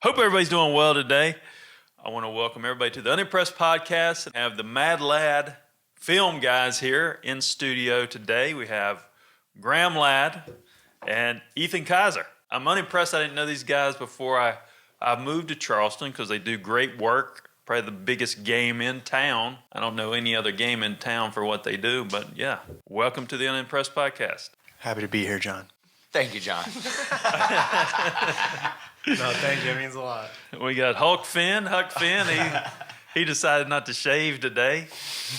Hope everybody's doing well today. I want to welcome everybody to the Unimpressed Podcast and have the Madlad film guys here in studio today. We have Graham Ladd and Ethan Kaiser. I'm unimpressed. I didn't know these guys before I moved to Charleston because they do great work. Probably the biggest game in town. I don't know any other game in town for what they do, but yeah. Welcome to the Unimpressed Podcast. Happy to be here, John. Thank you, John. No, thank you. It means a lot. We got Huck Finn. He decided not to shave today.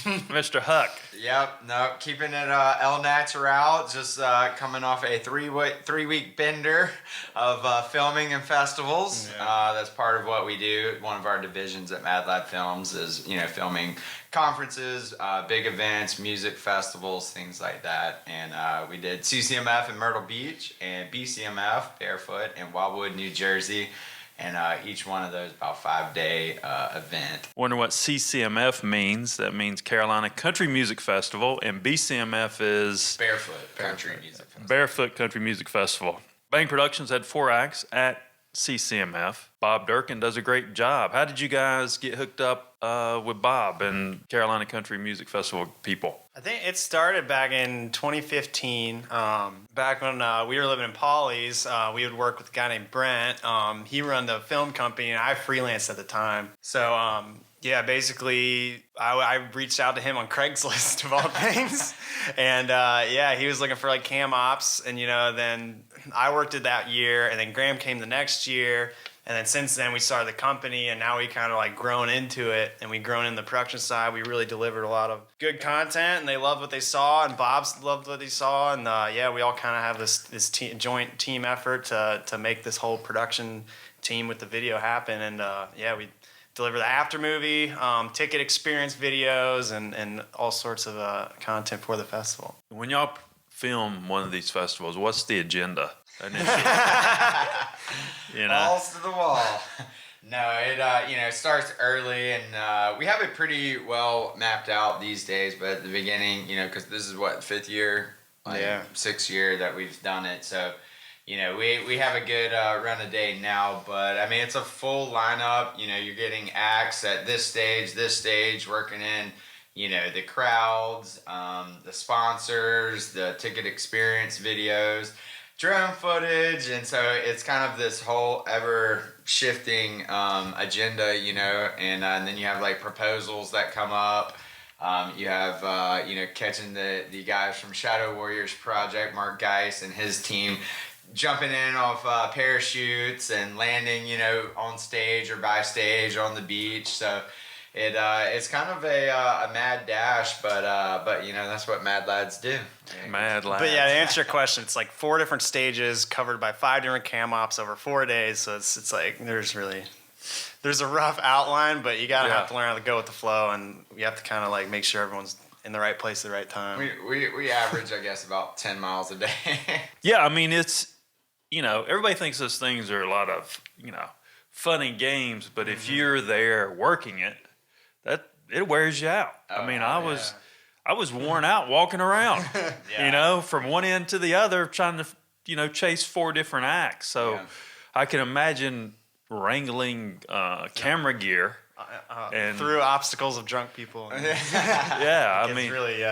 Mr. Huck. Yep, no, keeping it El Natural, just coming off a three-week bender of filming and festivals. Yeah. That's part of what we do. One of our divisions at Madlad Films is, filming conferences, big events, music festivals, things like that. And we did CCMF in Myrtle Beach and BCMF, Barefoot, in Wildwood, New Jersey. And each one of those about 5-day event. Wonder what CCMF means. That means Carolina Country Music Festival, and BCMF is Barefoot Country Music Festival. Barefoot Country Music Festival. Bang Productions had 4 acts at CCMF. Bob Durkin does a great job. How did you guys get hooked up with Bob and Carolina Country Music Festival people? I think it started back in 2015. Back when we were living in Pawleys, we would work with a guy named Brent. He ran the film company, and I freelanced at the time. So, basically, I reached out to him on Craigslist of all things. And, he was looking for, like, cam ops. And, then I worked it that year, and then Graham came the next year. And then since then, we started the company, and now we kind of like grown into it, and we grown in the production side. We really delivered a lot of good content, and they loved what they saw, and Bob's loved what he saw, and we all kind of have this joint team effort to make this whole production team with the video happen. And we deliver the after movie, ticket experience videos, and all sorts of content for the festival. When y'all film one of these festivals, what's the agenda? Balls to the wall. No, it starts early, and we have it pretty well mapped out these days. But at the beginning, because this is what 5th year, 6th year that we've done it. So, we have a good run a day now. But I mean, it's a full lineup. You're getting acts at this stage, working in. The crowds, the sponsors, the ticket experience videos, drone footage, and so it's kind of this whole ever-shifting agenda, and then you have like proposals that come up. You have, catching the guys from Shadow Warriors Project, Mark Geis and his team, jumping in off parachutes and landing, on stage or by stage on the beach. So it's kind of a mad dash, but that's what Mad Lads do. Mad Lads. But to answer your question, it's like 4 different stages covered by 5 different cam ops over 4 days. So it's like there's a rough outline, but you gotta have to learn how to go with the flow, and you have to kind of like make sure everyone's in the right place at the right time. We average, I guess, about 10 miles a day. Yeah, I mean it's everybody thinks those things are a lot of fun and games, but if you're there working it, it wears you out. I mean, I was worn out walking around, from one end to the other, trying to, chase 4 different acts. So I can imagine wrangling camera gear and through obstacles of drunk people. It's really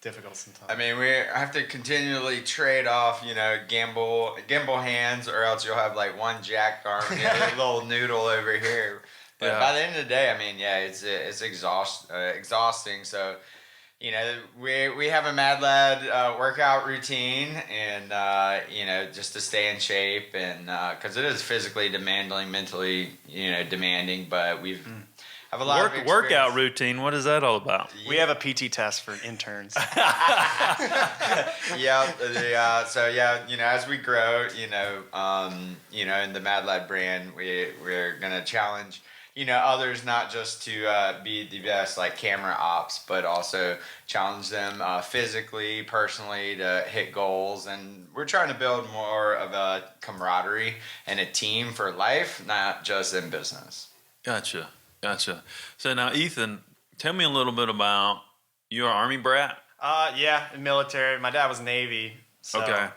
difficult sometimes. I mean, we have to continually trade off, gimbal hands, or else you'll have like one jacked arm, a little noodle over here. But by the end of the day, I mean, it's exhausting. So, we have a Mad Lad workout routine, and just to stay in shape, and because it is physically demanding, mentally, demanding, but we've have a lot of workout routine. What is that all about? We have a PT test for interns. As we grow, in the Mad Lad brand, we're gonna challenge. Others not just to be the best like camera ops, but also challenge them physically, personally to hit goals. And we're trying to build more of a camaraderie and a team for life, not just in business. Gotcha. So now, Ethan, tell me a little bit about you're an Army brat? Military. My dad was Navy, so okay. I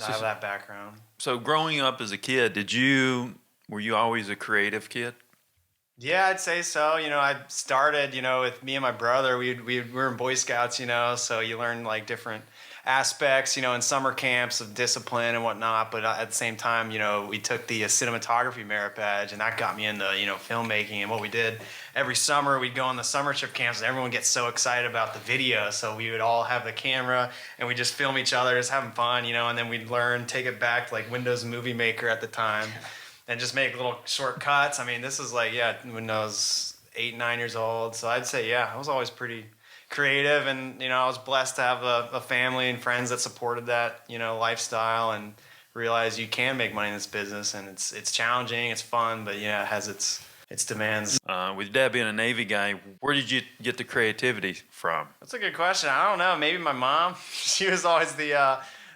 have that background. So growing up as a kid, did you Were you always a creative kid? Yeah, I'd say so. I started, with me and my brother. We were in Boy Scouts, so you learn like different aspects, in summer camps of discipline and whatnot. But at the same time, we took the cinematography merit badge, and that got me into, filmmaking. And what we did every summer, we'd go on the summer trip camps, and everyone gets so excited about the video. So we would all have the camera, and we just film each other, just having fun, and then we'd learn, take it back to like Windows Movie Maker at the time. And just make little shortcuts. I mean, this is like, when I was 8, 9 years old. So I'd say, I was always pretty creative. And, I was blessed to have a family and friends that supported that, lifestyle, and realize you can make money in this business. And it's challenging, it's fun, but, it has its demands. With Dad being a Navy guy, where did you get the creativity from? That's a good question. I don't know. Maybe my mom. She was always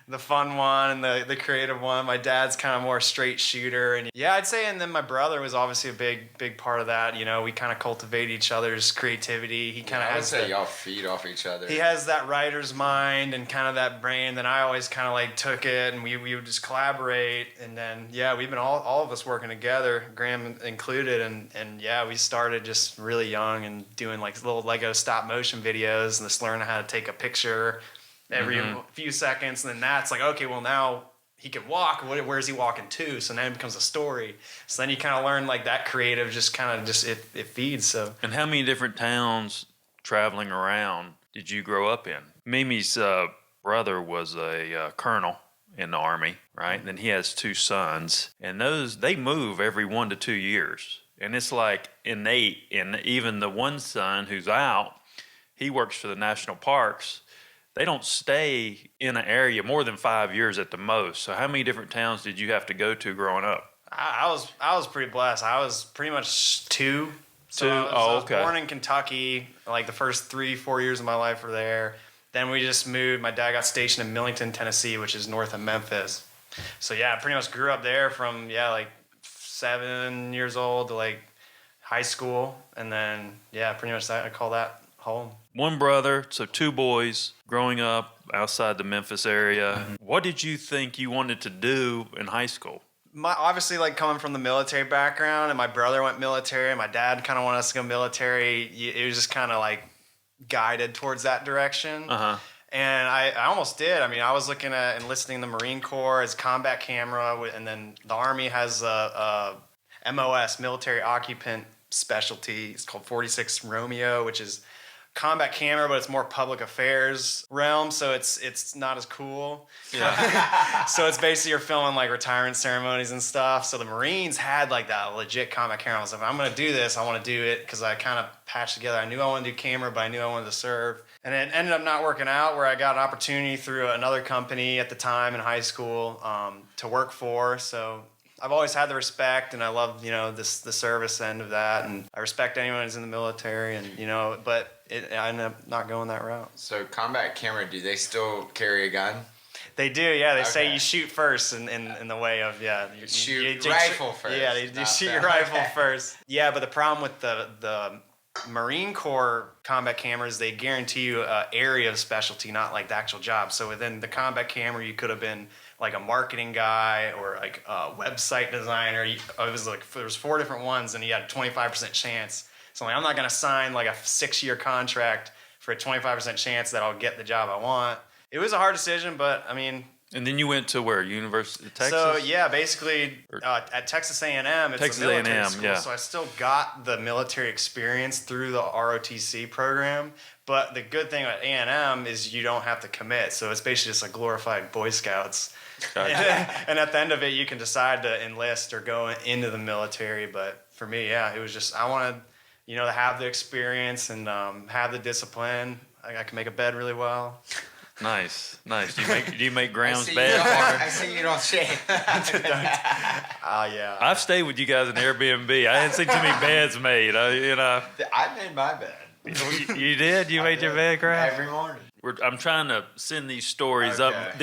the fun one and the creative one. My dad's kind of more straight shooter, and I'd say. And then my brother was obviously a big part of that. We kind of cultivate each other's creativity. He kind of I would say y'all feed off each other. He has that writer's mind and kind of that brain. Then I always kind of like took it, and we would just collaborate. And then we've been all of us working together, Graham included, and we started just really young and doing like little Lego stop motion videos and just learning how to take a picture every few seconds, and then that's like, okay, well, now he can walk. Where's he walking to? So now it becomes a story. So then you kind of learn like that creative just kind of it feeds. So. And how many different towns traveling around did you grow up in? Mimi's brother was a colonel in the Army, right? And then he has 2 sons, and they move every 1 to 2 years. And it's like innate. And even the one son who's out, he works for the national parks. They don't stay in an area more than 5 years at the most. So how many different towns did you have to go to growing up? I was pretty blessed. I was pretty much 2. So okay. I was born in Kentucky. Like the first 3-4 years of my life were there. Then we just moved. My dad got stationed in Millington, Tennessee, which is north of Memphis. So I pretty much grew up there from like 7 years old to like high school, and then pretty much I call that home. One brother, so 2 boys growing up outside the Memphis area. Mm-hmm. What did you think you wanted to do in high school? Obviously, like coming from the military background, and my brother went military, and my dad kind of wanted us to go military. It was just kind of like guided towards that direction. And I almost did. I mean, I was looking at enlisting in the Marine Corps as combat camera, and then the Army has a MOS, military occupant specialty. It's called 46 Romeo, which is combat camera, but it's more public affairs realm, so it's not as cool. So it's basically you're filming like retirement ceremonies and stuff. So the Marines had like that legit combat camera. I was like, if I'm gonna do this, I want to do it because I kind of patched together. I knew I wanted to do camera, but I knew I wanted to serve. And it ended up not working out, where I got an opportunity through another company at the time in high school to work for. So I've always had the respect, and I love, the service end of that, and I respect anyone who's in the military, and but I ended up not going that route. So combat camera, do they still carry a gun? They do, yeah. They say you shoot first in the way of, you shoot rifle first. Yeah, you shoot your rifle first. Yeah, but the problem with the Marine Corps combat cameras, they guarantee you an area of specialty, not like the actual job. So within the combat camera, you could have been like a marketing guy or like a website designer. It was like there was 4 different ones, and you had a 25% chance. So I'm not going to sign like a 6-year contract for a 25% chance that I'll get the job I want. It was a hard decision, but I mean. And then you went to where? University of Texas? So basically at Texas A&M, it's Texas a military A&M, school. yeah. So I still got the military experience through the ROTC program. But the good thing about A&M is you don't have to commit. So it's basically just like glorified Boy Scouts. Gotcha. And at the end of it, you can decide to enlist or go into the military. But for me, it was just I wanted, to have the experience and have the discipline. I can make a bed really well. Nice. Do you make Graham's I bed? I see you don't shave. Yeah. I've stayed with you guys in Airbnb. I hadn't seen too many beds made. I made my bed. You did? You made your bed, Graham? Every morning. I'm trying to send these stories up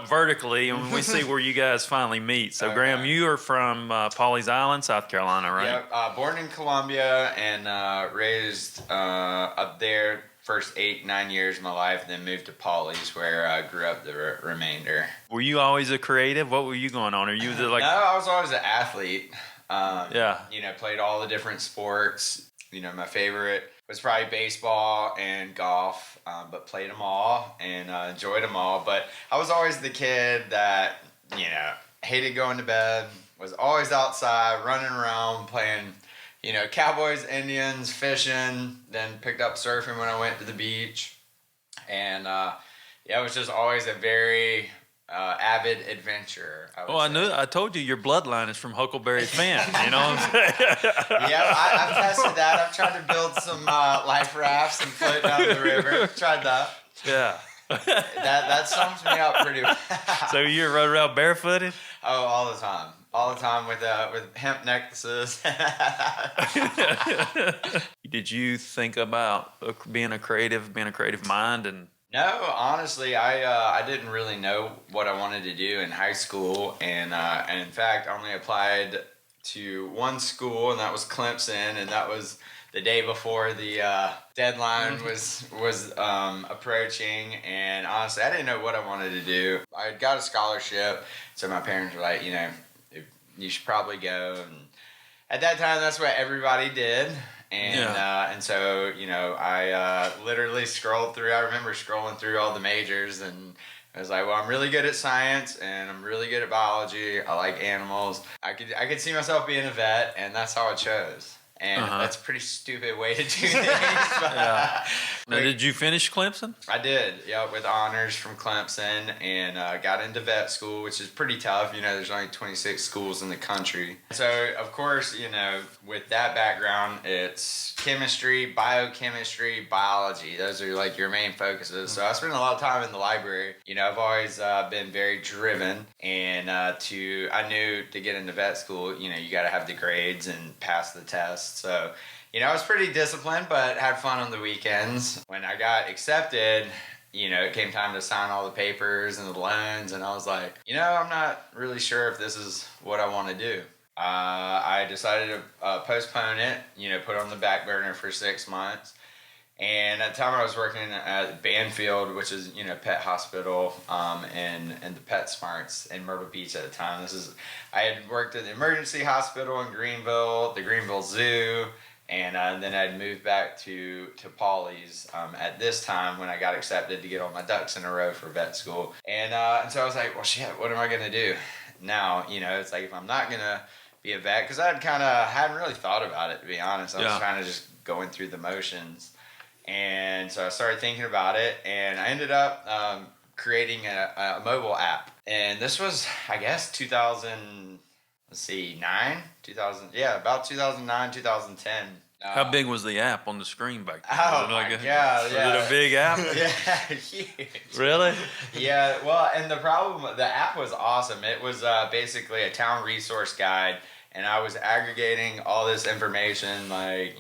vertically, and we see where you guys finally meet. So, Graham, you are from Pawleys Island, South Carolina, right? Yep. Born in Columbia and raised up there. first 8-9 years of my life, then moved to Pauley's where I grew up the remainder. Were you always a creative? What were you going on? Are you No, I was always an athlete. Yeah. Played all the different sports. My favorite was probably baseball and golf, but played them all and enjoyed them all. But I was always the kid that, hated going to bed, was always outside, running around, playing, Cowboys, Indians, fishing, then picked up surfing when I went to the beach. And, it was just always a very avid adventurer. I told you your bloodline is from Huckleberry Finn. You know what I'm saying? Yeah, I've tested that. I've tried to build some life rafts and float down the river. Tried that. Yeah. That sums me up pretty well. So you rode around barefooted? Oh, all the time. All the time with hemp necklaces. Did you think about being a creative mind? And no, honestly, I didn't really know what I wanted to do in high school, and in fact, I only applied to one school, and that was Clemson, and that was the day before the deadline was approaching. And honestly, I didn't know what I wanted to do. I got a scholarship, so my parents were like, you should probably go. And at that time, that's what everybody did. And so, I literally scrolled through. I remember scrolling through all the majors, and I was like, well, I'm really good at science, and I'm really good at biology. I like animals. I could see myself being a vet, and that's how I chose. And that's a pretty stupid way to do things. Yeah. Now, did you finish Clemson? I did, with honors from Clemson, and got into vet school, which is pretty tough. There's only 26 schools in the country. So, of course, with that background, it's chemistry, biochemistry, biology. Those are like your main focuses. So I spent a lot of time in the library. I've always been very driven, and I knew to get into vet school, you got to have the grades and pass the tests. So, I was pretty disciplined, but had fun on the weekends. When I got accepted, it came time to sign all the papers and the loans, and I was like, I'm not really sure if this is what I want to do. I decided to postpone it, put it on the back burner for 6 months. And at the time I was working at Banfield, which is, pet hospital, and the Pet Smarts in Myrtle Beach at the time. I had worked at the emergency hospital in Greenville, the Greenville Zoo, and then I'd moved back to Pauley's at this time when I got accepted to get all my ducks in a row for vet school. And so I was like, well, shit, what am I going to do now? It's like, if I'm not going to be a vet, because I hadn't really thought about it, to be honest. I was kind of just going through the motions. And so I started thinking about it, and I ended up creating a mobile app. And this was, I guess, 2009, about 2009, 2010. How big was the app on the screen back then? Oh, my God, Was it a big app? Yeah, huge. Really? Yeah, well, and the app was awesome. It was basically a town resource guide, and I was aggregating all this information, like,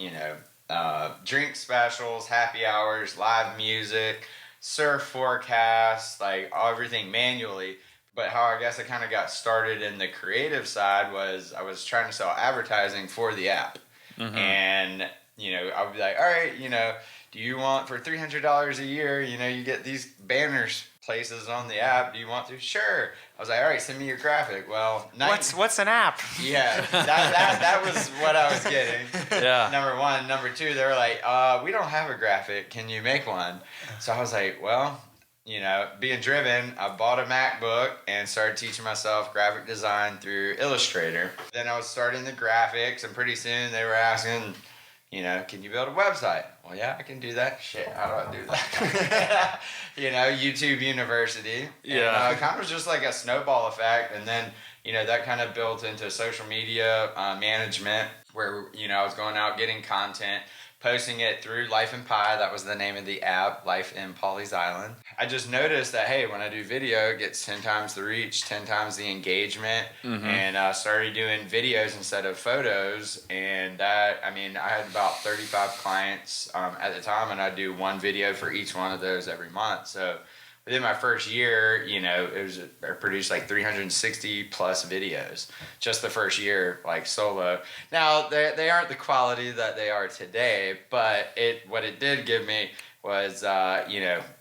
drink specials, happy hours, live music, surf forecasts, like everything manually. But how I guess I kind of got started in the creative side was I was trying to sell advertising for the app. Mm-hmm. And, I would be like, all right, do you want for $300 a year, you get these banners places on the app. Do you want to? Sure. I was like, all right, send me your graphic. Well, what's an app? Yeah, that was what I was getting. Yeah. Number one. Number two, they were like, we don't have a graphic. Can you make one? So I was like, well, being driven, I bought a MacBook and started teaching myself graphic design through Illustrator. Then I was starting the graphics, and pretty soon they were asking, can you build a website? Well, yeah, I can do that. Shit, how do I do that? YouTube University. Yeah. And, it kind of was just like a snowball effect. And then, that kind of built into social media management where, I was going out getting content, posting it through Life in Pi. That was the name of the app, Life in Pawleys Island. I just noticed that, hey, when I do video, it gets 10 times the reach, 10 times the engagement, and started doing videos instead of photos. And that, I had about 35 clients at the time, and I'd do one video for each one of those every month. So within my first year, I produced like 360 plus videos just the first year, like solo. Now, they aren't the quality that they are today, but what it did give me was,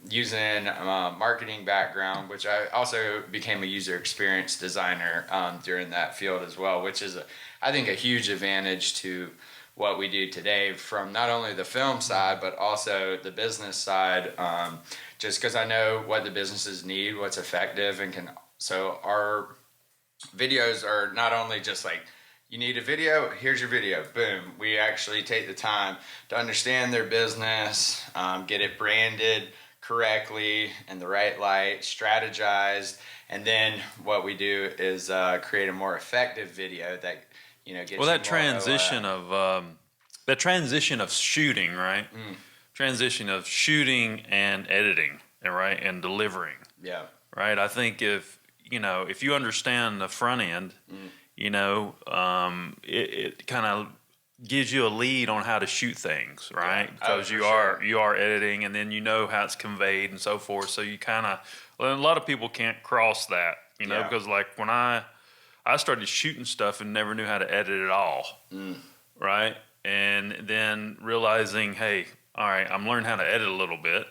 using a marketing background, which I also became a user experience designer during that field as well, which is, I think, a huge advantage to what we do today from not only the film side, but also the business side, just because I know what the businesses need, what's effective, so our videos are not only just like, you need a video, here's your video, boom. We actually take the time to understand their business, get it branded correctly in the right light, strategized, and then what we do is create a more effective video that gets Well, that transition of shooting, right? Transition of shooting and editing, right, and delivering. Yeah. Right. I think if you understand the front end. It kind of gives you a lead on how to shoot things, right? Yeah. Because you are editing, and then you know how it's conveyed and so forth. So you a lot of people can't cross that, because like when I started shooting stuff and never knew how to edit at all, right? And then realizing, hey, all right, I'm learning how to edit a little bit,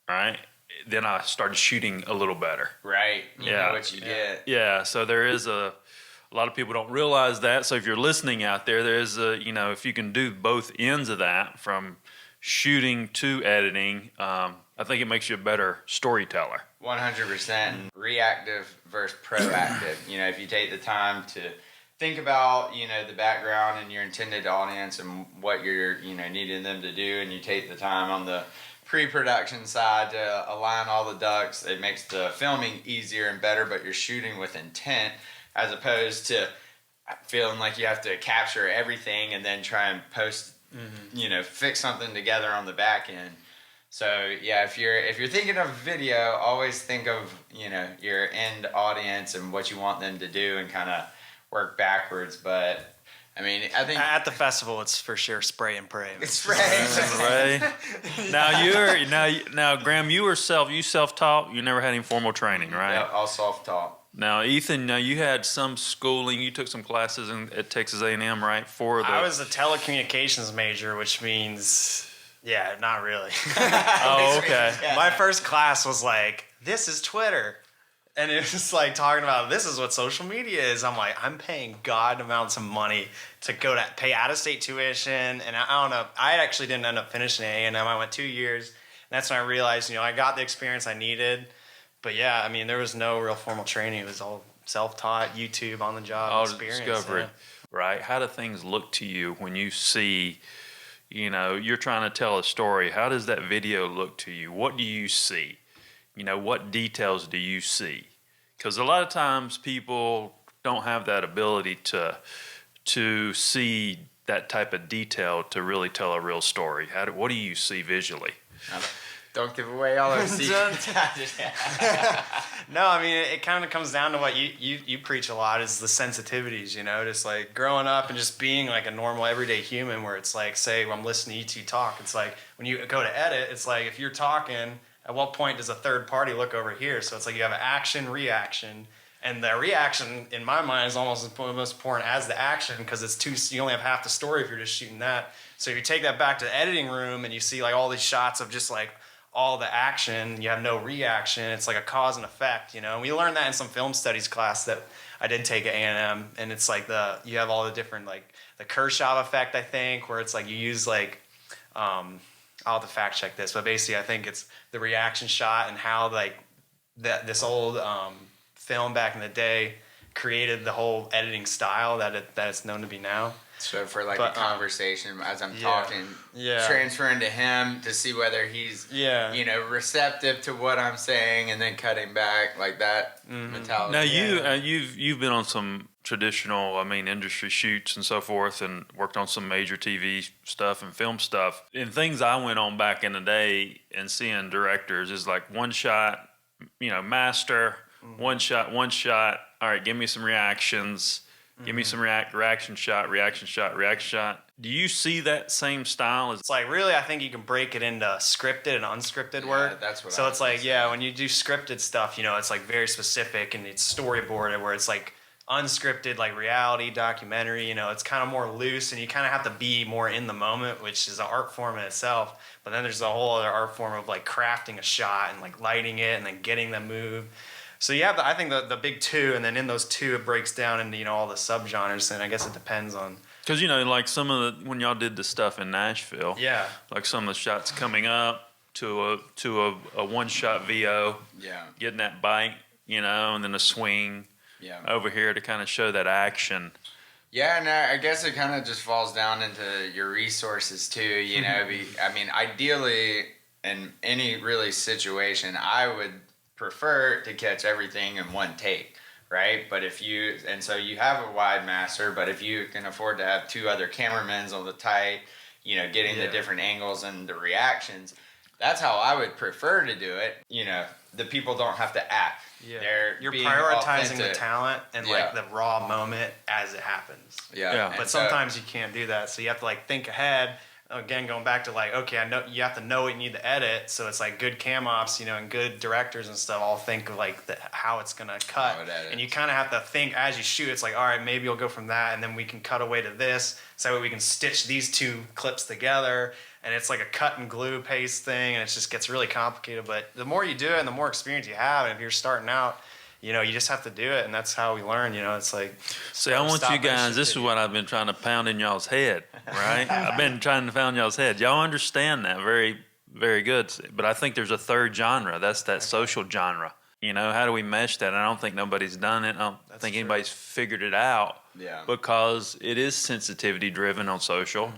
right? Then I started shooting a little better. Right. You know what you get. Yeah. So there is a lot of people don't realize that. So if you're listening out there, there's if you can do both ends of that from shooting to editing, I think it makes you a better storyteller. 100%. Reactive versus proactive. If you take the time to think about, the background and your intended audience and what you're, needing them to do, and you take the time on the pre-production side to align all the ducks, it makes the filming easier and better, but you're shooting with intent, as opposed to feeling like you have to capture everything and then try and post, fix something together on the back end. So yeah, if you're thinking of video, always think of, your end audience and what you want them to do and kind of work backwards. But I mean, I think at the festival, it's for sure spray and pray. It's spray. Now, Graham, you self-taught. You never had any formal training, right? Yeah, all self-taught. Now, Ethan, you had some schooling. You took some classes at Texas A&M, right? I was a telecommunications major, which means, not really. Oh, okay. My first class was like, this is Twitter. And it was like talking about this is what social media is. I'm like, I'm paying God amounts of money to pay out-of-state tuition. And I don't know. I actually didn't end up finishing A&M. I went 2 years. And that's when I realized, I got the experience I needed. But yeah, I mean, there was no real formal training. It was all self-taught, YouTube, on-the-job experience. Discovery, right? How do things look to you when you see, you're trying to tell a story? How does that video look to you? What do you see? What details do you see? Because a lot of times people don't have that ability to see that type of detail to really tell a real story. What do you see visually? Don't give away all our secrets. No, I mean, it kind of comes down to what you preach a lot is the sensitivities, just like growing up and just being like a normal everyday human where it's like, say, when I'm listening to you two talk, it's like when you go to edit, it's like if you're talking, at what point does a third party look over here? So it's like you have an action, reaction, and the reaction, in my mind, is almost as most important as the action because you only have half the story if you're just shooting that. So if you take that back to the editing room and you see like all these shots of just like all the action, you have no reaction. It's like a cause and effect, And we learned that in some film studies class that I did take at A&M, and it's like you have all the different like the Kershaw effect, I think, where it's like you use like I'll have to fact check this, but basically I think it's the reaction shot and how like this old film back in the day created the whole editing style that it's known to be now. So for like a conversation as I'm talking, transferring to him to see whether he's receptive to what I'm saying, and then cutting back like that mentality. Now you've been on some traditional, industry shoots and so forth, and worked on some major TV stuff and film stuff. And things I went on back in the day and seeing directors is like one shot, master, one shot. All right, give me some reactions. Give me some reaction shot. Do you see that same style? It's like really, I think you can break it into scripted and unscripted work. That's what. So it's like when you do scripted stuff, it's like very specific and it's storyboarded, where it's like unscripted, like reality documentary. You know, it's kind of more loose, and you kind of have to be more in the moment, which is an art form in itself. But then there's a whole other art form of like crafting a shot and like lighting it and then getting them move. So you have I think the big two, and then in those two it breaks down into, you know, all the subgenres, and I guess it depends on. Because, you know, like some of the, when y'all did the stuff in Nashville, Yeah. like some of the shots coming up to a one-shot VO, Yeah. getting that bite, you know, and then a swing Yeah. over here to kind of show that action. Yeah, and I guess it kind of just falls down into your resources too, you know. I mean, ideally, in any really situation, I would prefer to catch everything in one take, right? But so you have a wide master, but if you can afford to have two other cameramen on the tight, you know, getting the different angles and the reactions, that's how I would prefer to do it. You know, the people don't have to act. Yeah. You're being prioritizing authentic. the talent and like the raw moment as it happens. Yeah. But sometimes you can't do that, so you have to like think ahead. Again, going back to like, okay, I know you have to know what you need to edit, so it's like good cam ops, you know, and good directors and stuff all think of like how it's gonna cut, and you kind of have to think as you shoot. It's like, all right, maybe you'll go from that, and then we can cut away to this, so we can stitch these two clips together, and it's like a cut and glue paste thing, and it just gets really complicated. But the more you do it, and the more experience you have, and if you're starting out, you know, you just have to do it, and that's how we learn. You know, it's like. See, I want you guys, this is what I've been trying to pound in y'all's head, right? I've been trying to pound y'all's head. Y'all understand that very, very good. But I think there's a third genre. That's that social genre. You know, how do we mesh that? I don't think nobody's done it. I don't think anybody's figured it out. Yeah. Because it is sensitivity driven on social,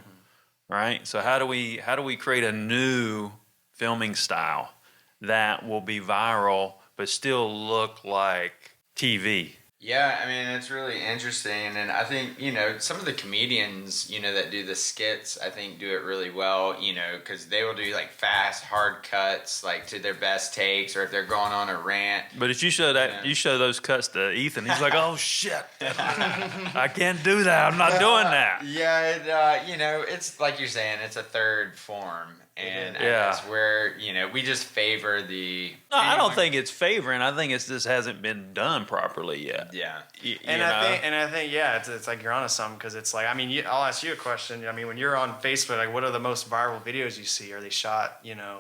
right? So how do we create a new filming style that will be viral but still look like TV? Yeah, I mean, it's really interesting, and I think, you know, some of the comedians, you know, that do the skits, I think do it really well, you know, because they will do like fast, hard cuts, like to their best takes, or if they're going on a rant. But if you show that, you show those cuts to Ethan, he's like, "Oh shit, I can't do that. I'm not doing that." Yeah, you know, it's like you're saying, it's a third form, and I guess we're, you know, we just favor the. No, I don't think it's favoring. I think it's just hasn't been done properly yet. Yeah. I think, it's like you're onto something, because it's like, I mean, I'll ask you a question. I mean, when you're on Facebook, like, what are the most viral videos you see? Are they shot, you know,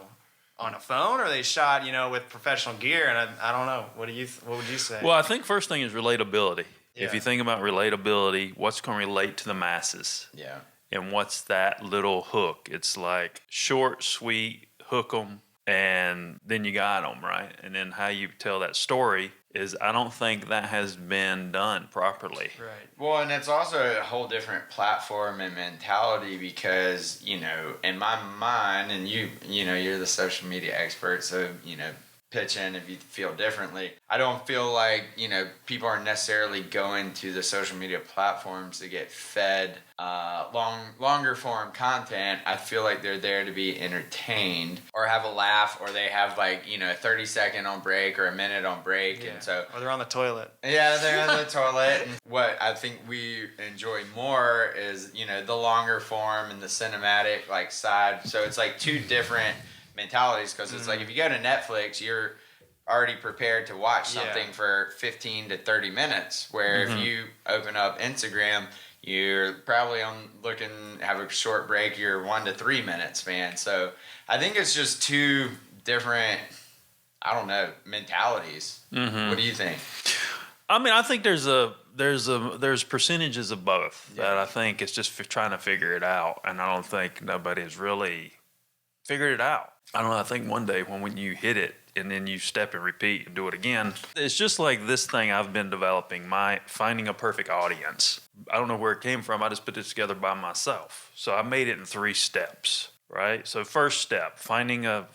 on a phone, or are they shot, you know, with professional gear? And I don't know. What would you say? Well, I think first thing is relatability. Yeah. If you think about relatability, what's going to relate to the masses? Yeah. And what's that little hook? It's like short, sweet, hook 'em, and then you got them, right? And then how you tell that story is, I don't think that has been done properly. Right. Well, and it's also a whole different platform and mentality, because, you know, in my mind, and you know, you're the social media expert, so, you know, pitch in if you feel differently. I don't feel like, you know, people are necessarily going to the social media platforms to get fed longer form content. I feel like they're there to be entertained or have a laugh, or they have like, you know, a 30-second on break or a minute on break. Yeah. And so, or they're on the toilet. yeah, they're on the toilet. And what I think we enjoy more is, you know, the longer form and the cinematic like side. So it's like two different mentalities, because it's like if you go to Netflix, you're already prepared to watch something for 15 to 30 minutes, where if you open up Instagram, you're probably have a short break, you're 1 to 3 minutes, man. So I think it's just two different, I don't know, mentalities. What do you think? I mean, I think there's percentages of both that I think it's just trying to figure it out, and I don't think nobody has really figured it out. I don't know. I think one day when you hit it and then you step and repeat and do it again, it's just like this thing I've been developing, finding a perfect audience. I don't know where it came from. I just put it together by myself. So I made it in 3 steps, right? So first step, finding a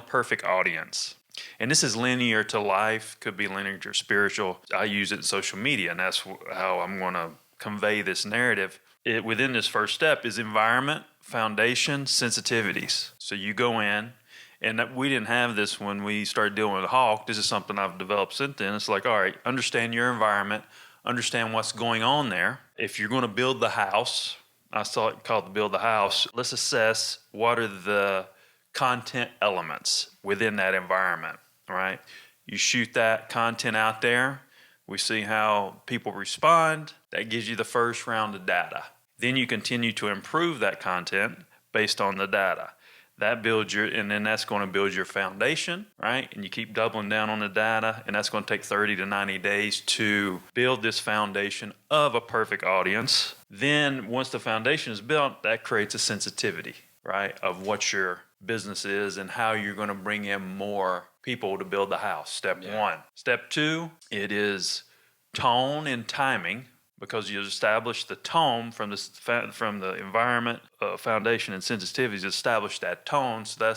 perfect audience. And this is linear to life, could be linear to spiritual. I use it in social media, and that's how I'm going to convey this narrative. Within this first step is environment, foundation, sensitivities. So you go in, and we didn't have this when we started dealing with Hawk. This is something I've developed since then. It's like, all right, understand your environment, understand what's going on there. If you're going to build the house, I saw it called the build the house, let's assess what are the content elements within that environment, right? You shoot that content out there. We see how people respond. That gives you the first round of data. Then you continue to improve that content based on the data. That builds and then that's going to build your foundation, right? And you keep doubling down on the data, and that's going to take 30 to 90 days to build this foundation of a perfect audience. Then once the foundation is built, that creates a sensitivity, right, of what your business is and how you're going to bring in more people to build the house. Step one. Step two, it is tone and timing, because you establish the tone from the environment, foundation, and sensitivities. Establish that tone. So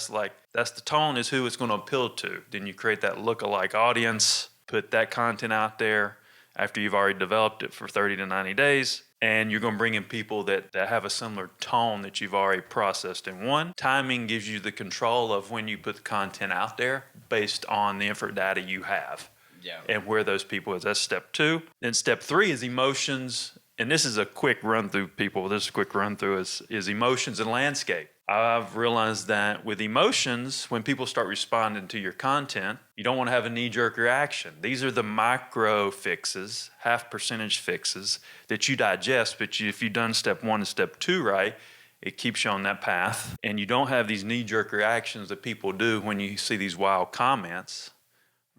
that's the tone is who it's going to appeal to. Then you create that lookalike audience, put that content out there after you've already developed it for 30 to 90 days. And you're going to bring in people that have a similar tone that you've already processed. And one, timing gives you the control of when you put the content out there based on the info data you have. Yeah. And where those people is. That's step two. Then step three is emotions. And this is a quick run through, people. This quick run through is emotions and landscape. I've realized that with emotions, when people start responding to your content, you don't want to have a knee-jerk reaction. These are the micro fixes, half percentage fixes that you digest. But if you've done step one and step two right, it keeps you on that path. And you don't have these knee-jerk reactions that people do when you see these wild comments.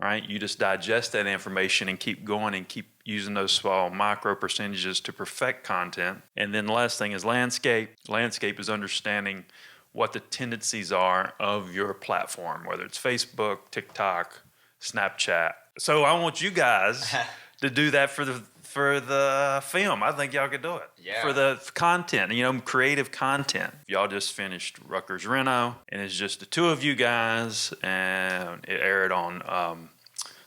Right? You just digest that information and keep going and keep using those small micro percentages to perfect content. And then the last thing is landscape. Landscape is understanding what the tendencies are of your platform, whether it's Facebook, TikTok, Snapchat. So I want you guys to do that for the film. I think y'all could do it. Yeah. For the content, creative content. Y'all just finished Rucker's Reno, and it's just the two of you guys, and it aired on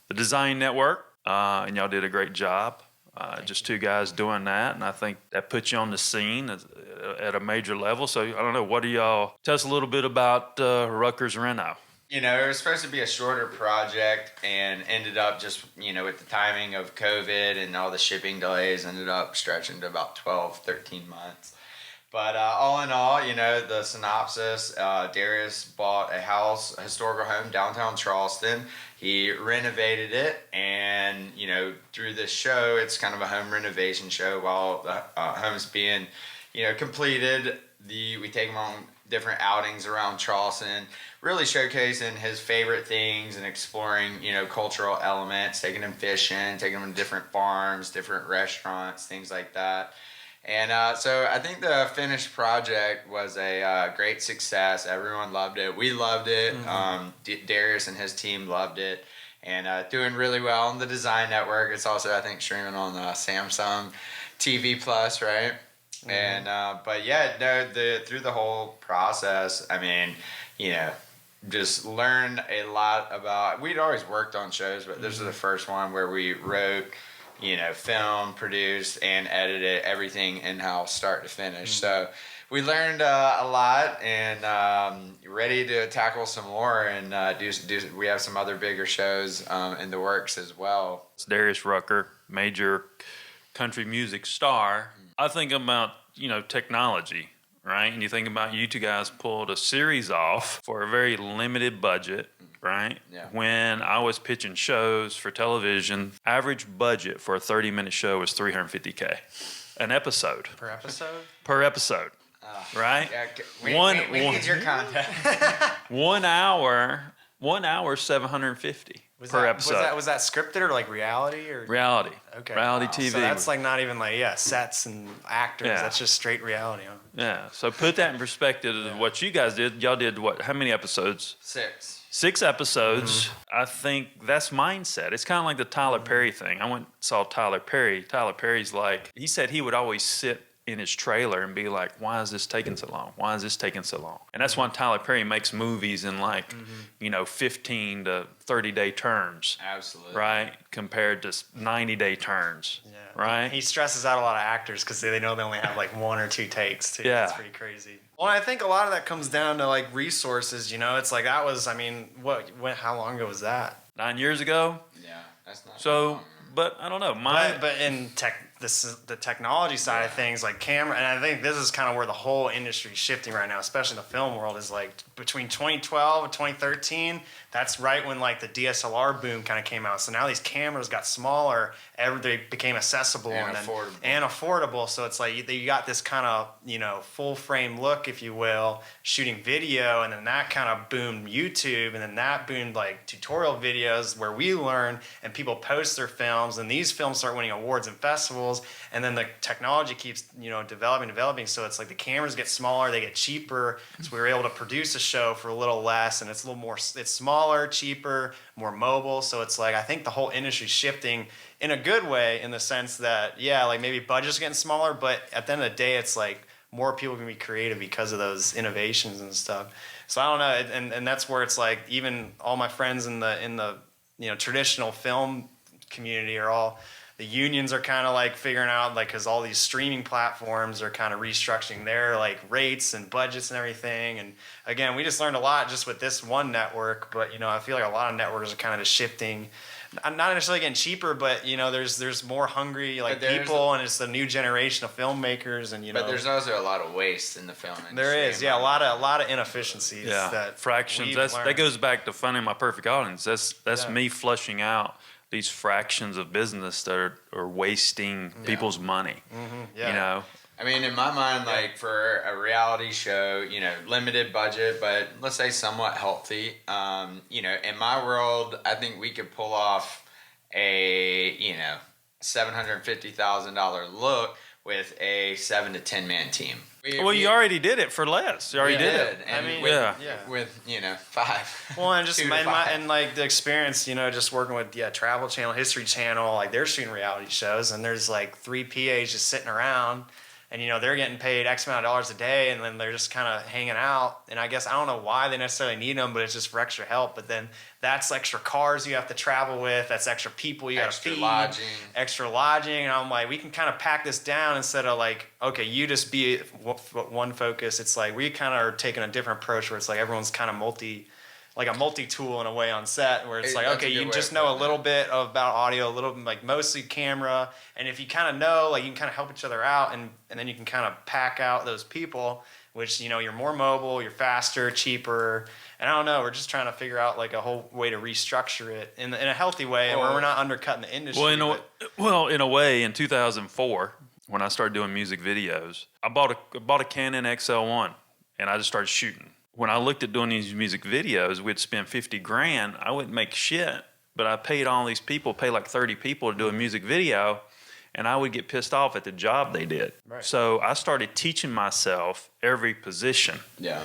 the Design Network, and y'all did a great job. Just two guys doing that, and I think that puts you on the scene at a major level. So I don't know, tell us a little bit about Rucker's Reno. It was supposed to be a shorter project and ended up just, with the timing of COVID and all the shipping delays, ended up stretching to about 12, 13 months. But all in all, the synopsis, Darius bought a historical home downtown Charleston. He renovated it, and, through this show, it's kind of a home renovation show. While the home's being, completed, we take him on different outings around Charleston, really showcasing his favorite things and exploring, cultural elements, taking him fishing, taking him to different farms, different restaurants, things like that. And so I think the finished project was a great success. Everyone loved it. We loved it. Mm-hmm. Darius and his team loved it. And doing really well on the Design Network. It's also, I think, streaming on Samsung TV Plus, right? Mm-hmm. And but yeah, through the whole process, I mean, just learned a lot about. We'd always worked on shows, but this was the first one where we wrote, film, produced, and edited everything in-house, start to finish. So we learned a lot, and ready to tackle some more, and we have some other bigger shows in the works as well. It's Darius Rucker, major country music star. I think about, technology, right? And you think about you two guys pulled a series off for a very limited budget, right? Yeah. When I was pitching shows for television, average budget for a 30-minute show was $350K an episode. Per episode? Per episode. Right? Yeah, we need your content. 1 hour, 750 per episode. Was that scripted or like reality or reality? Okay, reality TV. So that's like not even sets and actors. Yeah. That's just straight reality. Yeah. So put that in perspective of what you guys did. Y'all did what? How many episodes? 6 episodes. Mm-hmm. I think that's mindset. It's kind of like the Tyler Perry thing. I went and saw Tyler Perry. Tyler Perry's he said he would always sit in his trailer and be like, why is this taking so long? Why is this taking so long? And that's why Tyler Perry makes movies in 15 to 30-day terms. Absolutely. Right? Compared to 90-day turns. Yeah. Right? He stresses out a lot of actors because they know they only have 1 or 2 takes too. Yeah. It's pretty crazy. Well, I think a lot of that comes down to resources, It's that was, how long ago was that? 9 years ago? Yeah, that's not so. But I don't know. But in the technology side of things, like camera, and I think this is kind of where the whole industry is shifting right now, especially in the film world, is like between 2012 and 2013, that's right when like the DSLR boom kind of came out. So now these cameras got smaller, they became accessible and affordable. So it's like you got this kind of, you know, full frame look, if you will, shooting video, and then that kind of boomed YouTube, and then that boomed like tutorial videos where we learn and people post their films, and these films start winning awards and festivals. And then the technology keeps, you know, developing. So it's like the cameras get smaller, they get cheaper. So we were able to produce a show for a little less, and it's a little more, it's smaller, cheaper, more mobile. So it's like, I think the whole industry's shifting in a good way, in the sense that, yeah, like maybe budgets are getting smaller, but at the end of the day, it's like more people can be creative because of those innovations and stuff. So I don't know. And that's where it's like, even all my friends in the, you know, traditional film community are all, the unions are kind of like figuring out, like, because all these streaming platforms are kind of restructuring their like rates and budgets and everything. And again, we just learned a lot just with this one network, but you know, I feel like a lot of networks are kind of just shifting, not necessarily getting cheaper, but you know, there's more hungry like people, and it's the new generation of filmmakers, and you know. But there's also a lot of waste in the film industry. There is, yeah, a lot of inefficiencies. Yeah, that fractions. That goes back to finding my perfect audience. That's me flushing out these fractions of business that are wasting people's money. Yeah. You know, I mean, in my mind, like for a reality show, you know, limited budget, but let's say somewhat healthy. You know, in my world, I think we could pull off a, you know, $750,000 look with a 7 to 10 man team. You already did it for less. You already did it. And I mean, with you know 5. Well, and just 2 to 5. and like the experience, you know, just working with Travel Channel, History Channel, like they're shooting reality shows, and there's like 3 PAs just sitting around, and you know they're getting paid X amount of dollars a day, and then they're just kind of hanging out. And I guess I don't know why they necessarily need them, but it's just for extra help. But then that's extra cars you have to travel with, that's extra people you got to feed, extra lodging, and I'm like, we can kind of pack this down instead of like, okay, you just be one focus. It's like we kind of are taking a different approach where it's like everyone's kind of multi-tool in a way on set, where it's like, okay, you just know a little bit about audio, a little like mostly camera, and if you kind of know, like you can kind of help each other out, and then you can kind of pack out those people, which, you know, you're more mobile, you're faster, cheaper, and I don't know, we're just trying to figure out like a whole way to restructure it in a healthy way, and where we're not undercutting the industry. Well, in a way, in 2004, when I started doing music videos, I bought a Canon XL1, and I just started shooting. When I looked at doing these music videos, we'd spend $50,000. I wouldn't make shit, but I paid all these people, pay like 30 people to do a music video, and I would get pissed off at the job they did. Right. So I started teaching myself every position. Yeah.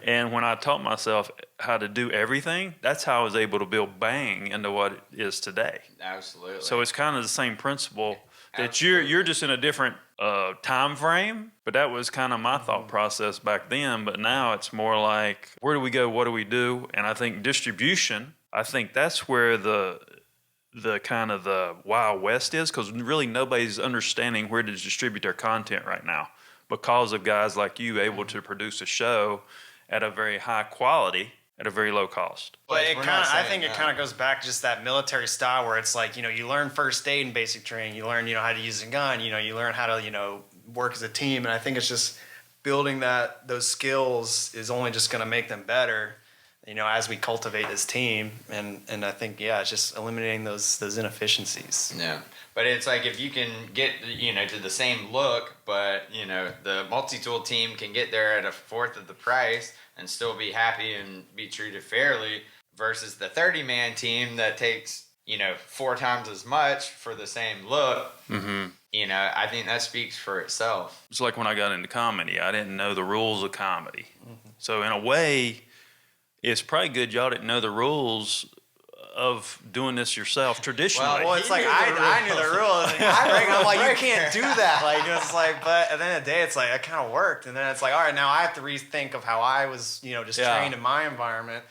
And when I taught myself how to do everything, that's how I was able to build Bang into what it is today. Absolutely. So it's kind of the same principle. That you're just in a different time frame, but that was kind of my thought process back then. But now it's more like, where do we go? What do we do? And I think distribution, I think that's where the kind of the Wild West is, because really nobody's understanding where to distribute their content right now, because of guys like you able to produce a show at a very high quality at a very low cost. But I think it kind of goes back to just that military style where it's like, you know, you learn first aid in basic training, you learn, you know, how to use a gun, you know, you learn how to, you know, work as a team. And I think it's just building those skills is only just going to make them better, you know, as we cultivate this team. And I think, it's just eliminating those inefficiencies. Yeah. But it's like, if you can get, you know, to the same look, but, you know, the multi-tool team can get there at a fourth of the price and still be happy and be treated fairly, versus the 30-man team that takes, you know, 4 times as much for the same look. Mm-hmm. You know, I think that speaks for itself. It's like when I got into comedy, I didn't know the rules of comedy. Mm-hmm. So in a way, it's probably good y'all didn't know the rules of doing this yourself traditionally. Well, it's like I knew the rules. I'm like, you can't do that. Like, it's like, but at the end of the day, it's like it kind of worked. And then it's like, all right, now I have to rethink of how I was, you know, just trained in my environment.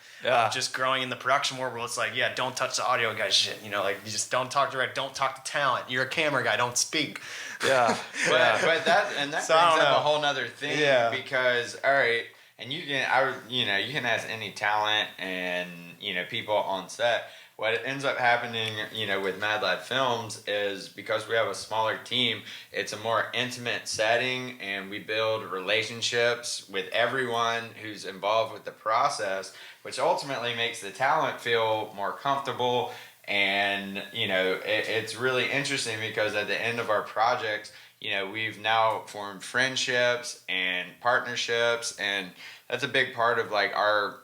Just growing in the production world, where it's like, don't touch the audio guy shit. You know, like you just don't talk direct, don't talk to talent. You're a camera guy, don't speak. Yeah, but that brings up a whole nother thing. Yeah. Because all right. And you can ask any talent and, you know, people on set. what ends up happening, with Madlad Films is because we have a smaller team, it's a more intimate setting, and we build relationships with everyone who's involved with the process, which ultimately makes the talent feel more comfortable. And, it's really interesting because at the end of our projects, we've now formed friendships and partnerships, and that's a big part of like our,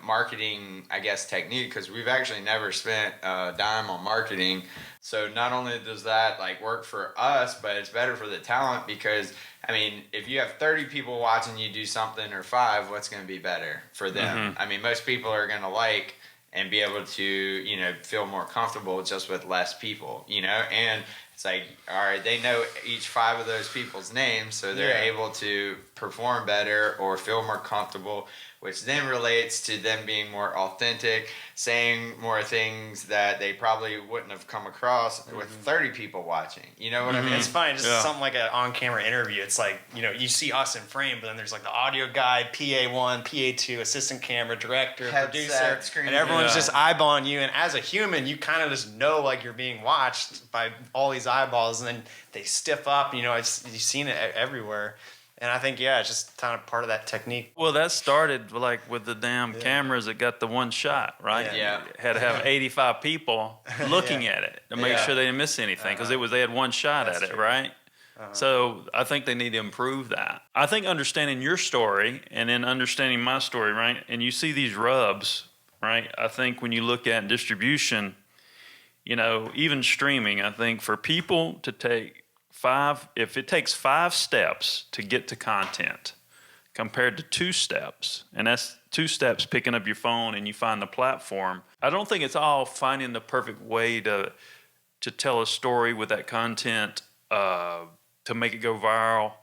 marketing, I guess, technique, because we've actually never spent a dime on marketing. So not only does that like work for us, but it's better for the talent because, if you have 30 people watching you do something or 5, what's going to be better for them? Mm-hmm. Most people are going to like and be able to, feel more comfortable just with less people, and it's like, all right, they know each 5 of those people's names, so they're able to perform better or feel more comfortable, which then relates to them being more authentic, saying more things that they probably wouldn't have come across with 30 people watching. You know what I mean? It's fine. Just something like an on-camera interview. It's like, you see us in frame, but then there's like the audio guy, PA1, PA2, assistant camera, director, producer, screen, and everyone's just eyeballing you. And as a human, you kind of just know like you're being watched by all these eyeballs, and then they stiff up. You've seen it everywhere. And I think, it's just kind of part of that technique. Well, that started like with the damn cameras that got the one shot, right? Yeah. Had to have 85 people looking at it to make sure they didn't miss anything because they had one shot at it, true. right? So I think they need to improve that. I think understanding your story and then understanding my story, right? And you see these rubs, right? I think when you look at distribution, even streaming, I think for people to take if it takes 5 steps to get to content compared to 2 steps, and that's 2 steps picking up your phone and you find the platform, I don't think it's all finding the perfect way to tell a story with that content to make it go viral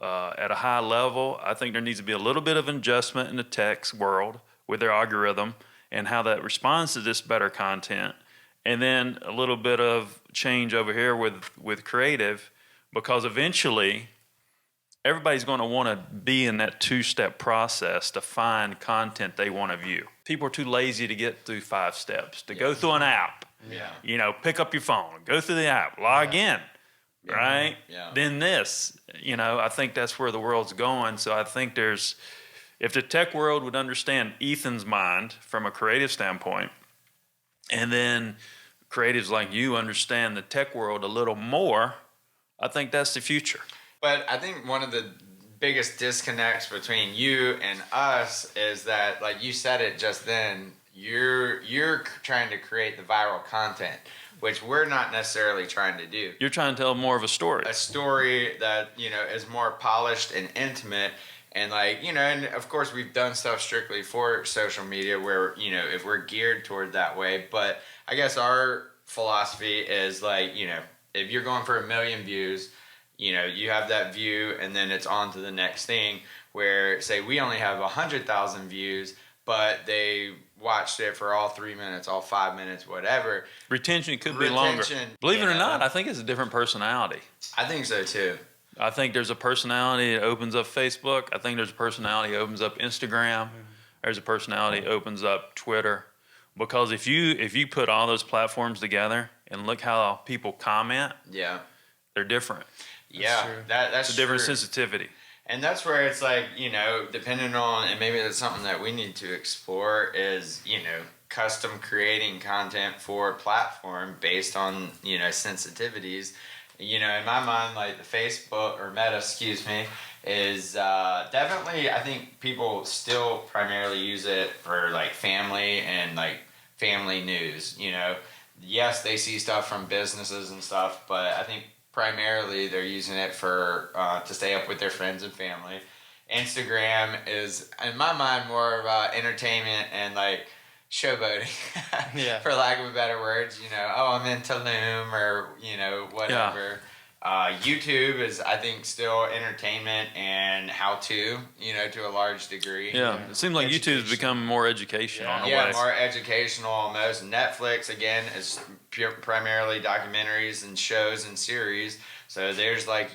at a high level. I think there needs to be a little bit of adjustment in the tech world with their algorithm and how that responds to this better content. And then a little bit of change over here with creative, because eventually everybody's going to want to be in that 2-step process to find content they want to view. People are too lazy to get through 5 steps, to go through an app. Yeah. Pick up your phone, go through the app, log in, right? Yeah. Then this, I think that's where the world's going. So I think if the tech world would understand Ethan's mind from a creative standpoint, and then creatives like you understand the tech world a little more, I think that's the future. But I think one of the biggest disconnects between you and us is that, like you said it just then, you're trying to create the viral content, which we're not necessarily trying to do. You're trying to tell more of a story. A story that, is more polished and intimate. And and of course we've done stuff strictly for social media where, if we're geared toward that way. But I guess our philosophy is if you're going for 1 million views, you have that view and then it's on to the next thing, where say we only have 100,000 views, but they watched it for all 3 minutes, all 5 minutes, whatever. Retention could be longer. Believe it or not, I think it's a different personality. I think so too. I think there's a personality that opens up Facebook. I think there's a personality that opens up Instagram. There's a personality that opens up Twitter. Because if you put all those platforms together and look how people comment, they're different. That's a different true. sensitivity. And that's where it's like, depending on, and maybe that's something that we need to explore is, custom creating content for a platform based on, sensitivities. In my mind, like the Facebook or Meta, is definitely, I think people still primarily use it for like family and like family news. Yes, they see stuff from businesses and stuff, but I think primarily they're using it for to stay up with their friends and family. Instagram is, in my mind, more about entertainment and like showboating, for lack of a better words. I'm in Tulum or whatever. YouTube is, I think, still entertainment and how to, to a large degree. Yeah, it seems like YouTube's become more educational in a way. More educational almost. Netflix, again, is primarily documentaries and shows and series. So there's like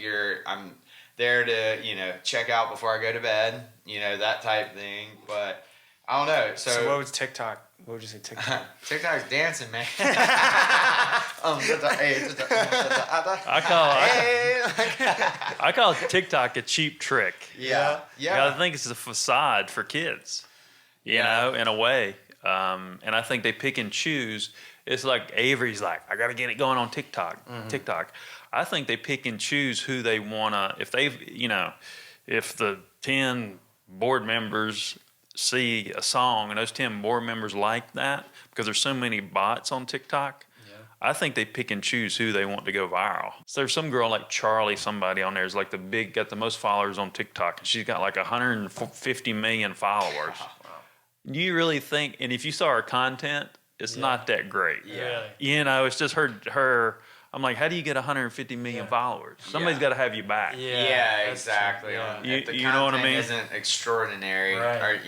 I'm there to, check out before I go to bed, that type thing. But I don't know. So what was TikTok? What would you say TikTok? TikTok's dancing, man. I call TikTok a cheap trick. Yeah. I think it's a facade for kids, you know, in a way. And I think they pick and choose. It's like Avery's like, I got to get it going on TikTok. I think they pick and choose who they want to, if the 10 board members see a song and those 10 board members like that, because there's so many bots on TikTok, I think they pick and choose who they want to go viral. So there's some girl like Charlie, somebody on there is like got the most followers on TikTok, and she's got like 150 million followers. Do you really think, and if you saw her content, it's not that great. Yeah. You know, it's just her. I'm like, how do you get 150 million followers? Somebody's got to have you back. Yeah, exactly. Yeah. If the You know what I mean? Isn't extraordinary, or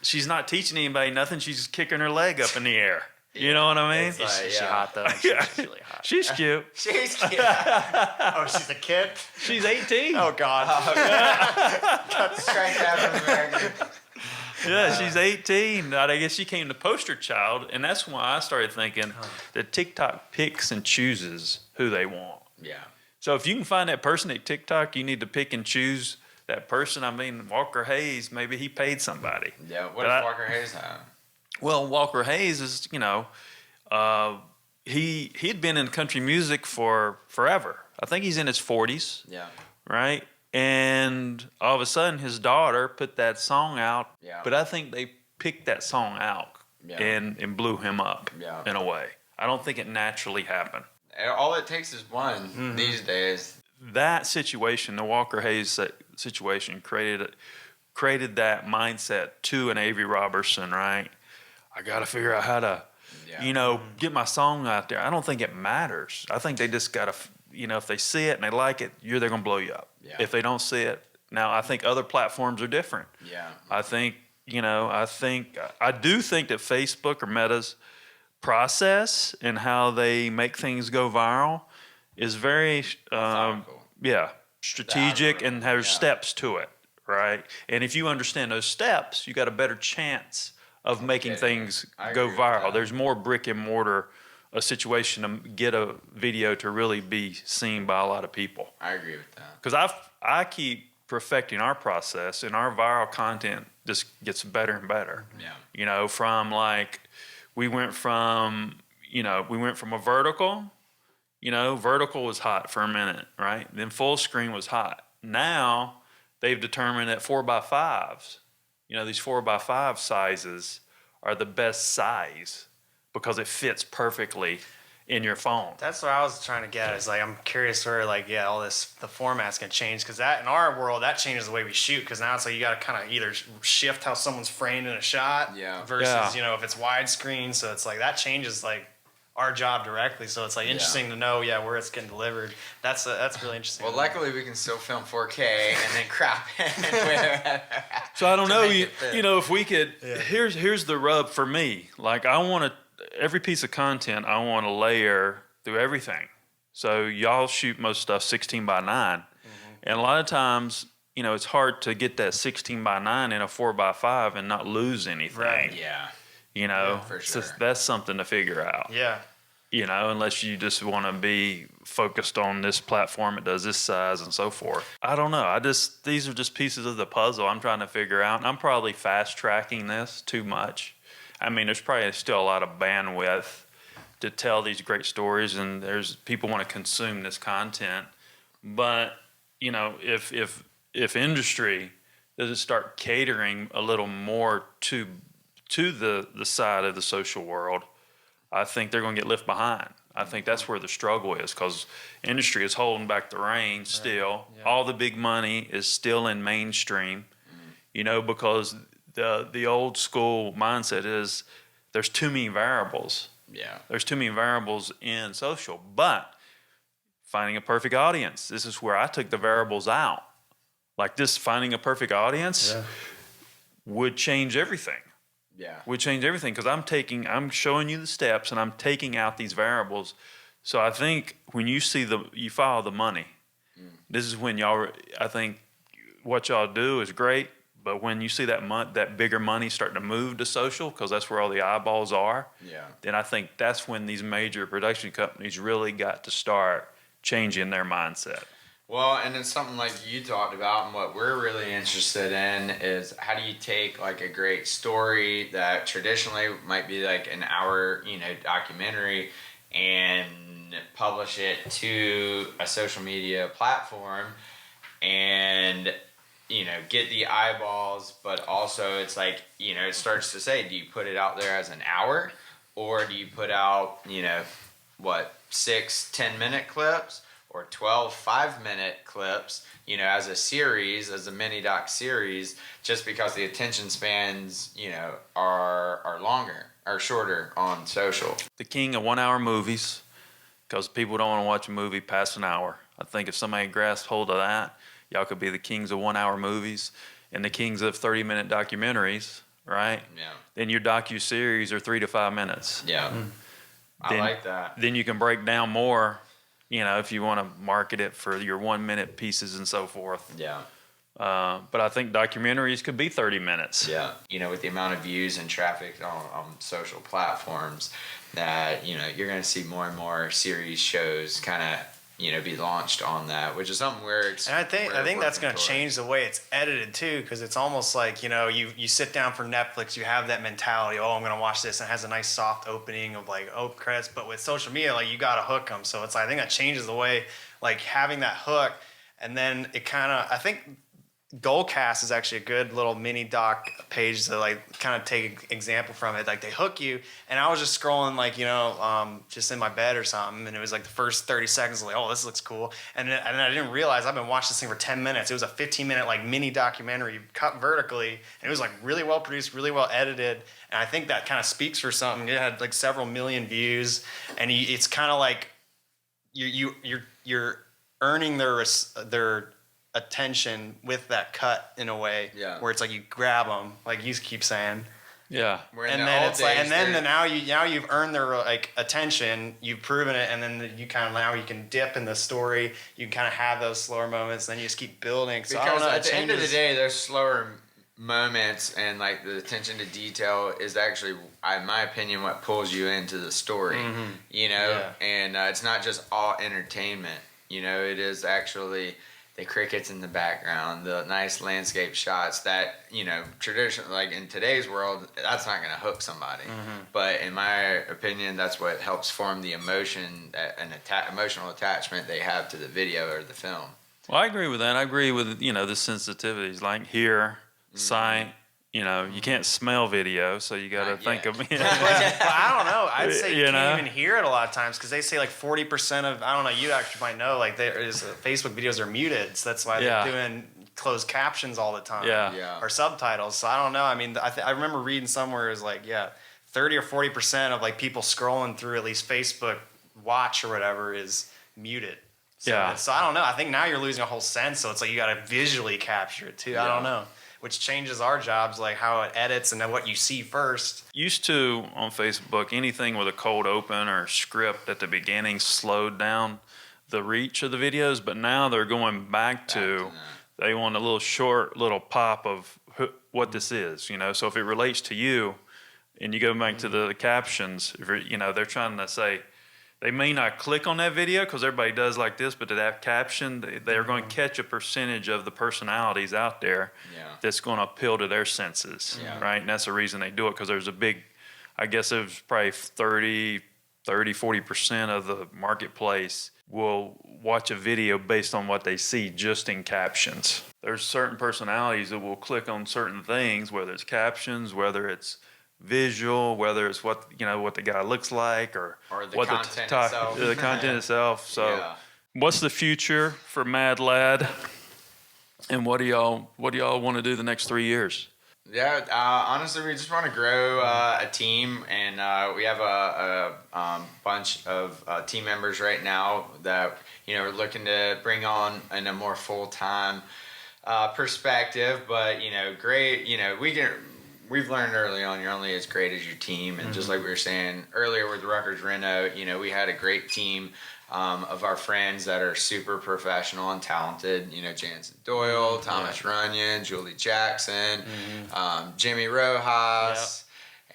She's not teaching anybody nothing. She's just kicking her leg up in the air. You know what I mean? It's like, Is she hot though? She's really hot. She's cute. she's cute. Oh, she's a kid? She's 18. Oh, God. Strike that from American. Yeah, she's 18. I guess she came the poster child, and that's why I started thinking that TikTok picks and chooses who they want. Yeah. So if you can find that person at TikTok, you need to pick and choose that person. I mean, Walker Hayes, maybe he paid somebody. Yeah. What does Walker Hayes have? Well, Walker Hayes is, he'd been in country music for forever. I think he's in his 40s. Yeah. Right? And all of a sudden, his daughter put that song out. Yeah. But I think they picked that song out and blew him up in a way. I don't think it naturally happened. All it takes is one these days. That situation, the Walker Hayes situation, created that mindset to an Avery Robertson, right? I got to figure out how to, get my song out there. I don't think it matters. I think they just got to, if they see it and they like it, they're going to blow you up. Yeah. If they don't see it, now I think other platforms are different. Yeah. I think, I do think that Facebook or Meta's process and how they make things go viral is very, strategic, and there's steps to it, right? And if you understand those steps, you got a better chance of making things go viral. There's more brick and mortar a situation to get a video to really be seen by a lot of people. I agree with that. Because I keep perfecting our process, and our viral content just gets better and better. Yeah. From like, we went from a vertical. Vertical was hot for a minute, right? Then full screen was hot. Now they've determined that 4x5s, these 4x5 sizes are the best size because it fits perfectly in your phone. That's what I was trying to get. Is like, I'm curious where all this, the format's gonna change, because that in our world that changes the way we shoot. Because now it's like you got to kind of either shift how someone's framed in a shot, versus if it's widescreen. So it's like that changes like our job directly. So it's like interesting to know where it's getting delivered. That's really interesting. Well, luckily we can still film 4K and then crop it. So I don't know, if we could. Here's the rub for me. Like, I want to. Every piece of content I want to layer through everything. So y'all shoot most stuff 16:9, and a lot of times, it's hard to get that 16:9 in a 4x5 and not lose anything. Right. Yeah. For sure. So that's something to figure out. Yeah. Unless you just want to be focused on this platform, it does this size and so forth. I don't know. These are just pieces of the puzzle I'm trying to figure out, and I'm probably fast tracking this too much. I mean, there's probably still a lot of bandwidth to tell these great stories, and there's people want to consume this content. But if industry doesn't start catering a little more to the side of the social world, I think they're going to get left behind. I think that's where the struggle is, because industry is holding back the reins still. Yeah. All the big money is still in mainstream, because the old school mindset is there's too many variables. Yeah. There's too many variables in social. But finding a perfect audience, this is where I took the variables out. Like this, finding a perfect audience would change everything. Yeah. Would change everything, because I'm showing you the steps and I'm taking out these variables. So I think when you follow the money, this is when I think what y'all do is great, But when you see that bigger money starting to move to social, because that's where all the eyeballs are, then I think that's when these major production companies really got to start changing their mindset. Well, and it's something like you talked about, and what we're really interested in is how do you take like a great story that traditionally might be like an hour, documentary, and publish it to a social media platform and get the eyeballs, but also it's like, it starts to say, do you put it out there as an hour, or do you put out, 6 10-minute clips or 12 5-minute clips, as a series, as a mini doc series, just because the attention spans, are longer or shorter on social. The king of 1 hour movies, because people don't want to watch a movie past an hour. I think if somebody grasps hold of that, y'all could be the kings of 1 hour movies and the kings of 30-minute documentaries, right? Yeah. Then your docu-series are 3 to 5 minutes. Yeah. I like that. Then you can break down more, if you want to market it for your 1 minute pieces and so forth. Yeah. But I think documentaries could be 30 minutes. Yeah. With the amount of views and traffic on social platforms that, you're going to see more and more series shows kind of, be launched on that, which is something and I think that's going to change the way it's edited too, because it's almost like you sit down for Netflix, you have that mentality, I'm going to watch this, and it has a nice soft opening of like credits, but with social media, like you got to hook them, so it's like, I think that changes the way, like having that hook, and then it kind of, I think Goalcast is actually a good little mini doc page to like kind of take example from it. Like they hook you, and I was just scrolling like just in my bed or something, and it was like the first 30 seconds like, oh, this looks cool, and I didn't realize I've been watching this thing for 10 minutes. It was a 15-minute like mini documentary cut vertically, and it was like really well produced, really well edited, and I think that kind of speaks for something. It had like several million views, and it's kind of like you're earning their attention with that cut in a way, where it's like you grab them, like you keep saying, and then it's like, and then now you've earned their like attention, you've proven it, and then you kind of now you can dip in the story, you kind of have those slower moments, then you just keep building. So because I don't know, at the end of the day, those slower moments and like the attention to detail is actually, in my opinion, what pulls you into the story. And it's not just all entertainment. It is actually the crickets in the background, the nice landscape shots that, traditionally, like in today's world, that's not going to hook somebody. But in my opinion, that's what helps form the emotion, emotional attachment they have to the video or the film. Well, I agree with that. I agree with, the sensitivities, like hear, sight. You can't smell video, so you got to think of. Well, I don't know. I'd say you can't even hear it a lot of times, because they say like 40% of, I don't know, you actually might know, like Facebook videos are muted, so that's why they're doing closed captions all the time, or subtitles. So I don't know. I mean, I remember reading somewhere it was like 30 or 40% of like people scrolling through at least Facebook Watch or whatever is muted. So I don't know. I think now you're losing a whole sense, so it's like you got to visually capture it too. I don't know. Which changes our jobs, like how it edits and then what you see first. Used to, on Facebook, anything with a cold open or script at the beginning slowed down the reach of the videos, but now they're going back to they want a little short little pop of what this is, So if it relates to you and you go back to the captions, they're trying to say, they may not click on that video because everybody does like this, but to that caption, they're going to catch a percentage of the personalities out there that's going to appeal to their senses, right? And that's the reason they do it, because there's a big, I guess there's probably 40% of the marketplace will watch a video based on what they see just in captions. There's certain personalities that will click on certain things, whether it's captions, whether it's visual, whether it's what the guy looks like, or the what content itself. The content itself. So, what's the future for Madlad, and what do y'all want to do the next 3 years? Honestly, we just want to grow a team, and we have a bunch of team members right now that we're looking to bring on in a more full-time perspective. But great, we've learned early on, you're only as great as your team. And just like we were saying earlier with Rutgers Reno, we had a great team of our friends that are super professional and talented. You know, Jansen Doyle, Thomas Runyon, Julie Jackson, Jimmy Rojas.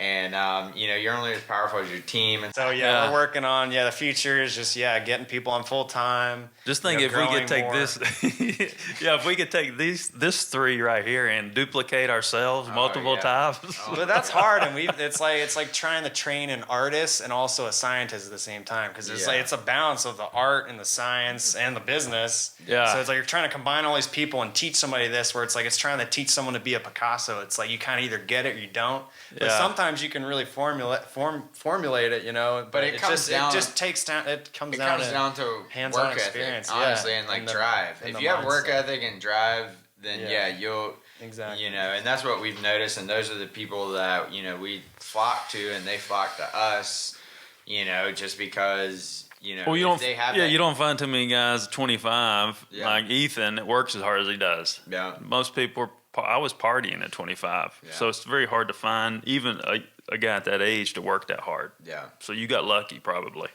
And, you know, you're only as powerful as your team. And so, we're working on, the future is just, getting people on full time. Just think if we could take this, if we could take this three right here and duplicate ourselves multiple times. But that's hard. And it's like trying to train an artist and also a scientist at the same time. Because it's a balance of the art and the science and the business. Yeah. So it's like you're trying to combine all these people and teach somebody this, where it's like it's trying to teach someone to be a Picasso. It's like you kind of either get it or you don't. But sometimes you can really formulate it, you know. But it comes down to hands-on work experience, ethic, honestly, and like drive. If you have work ethic and drive, then you'll exactly. You know, and that's what we've noticed. And those are the people that we flock to, and they flock to us. You know, just because. Well, you don't find too many guys 25 like Ethan that works as hard as he does. Yeah. Most people I was partying at 25, so it's very hard to find even a guy at that age to work that hard. Yeah. So you got lucky, probably.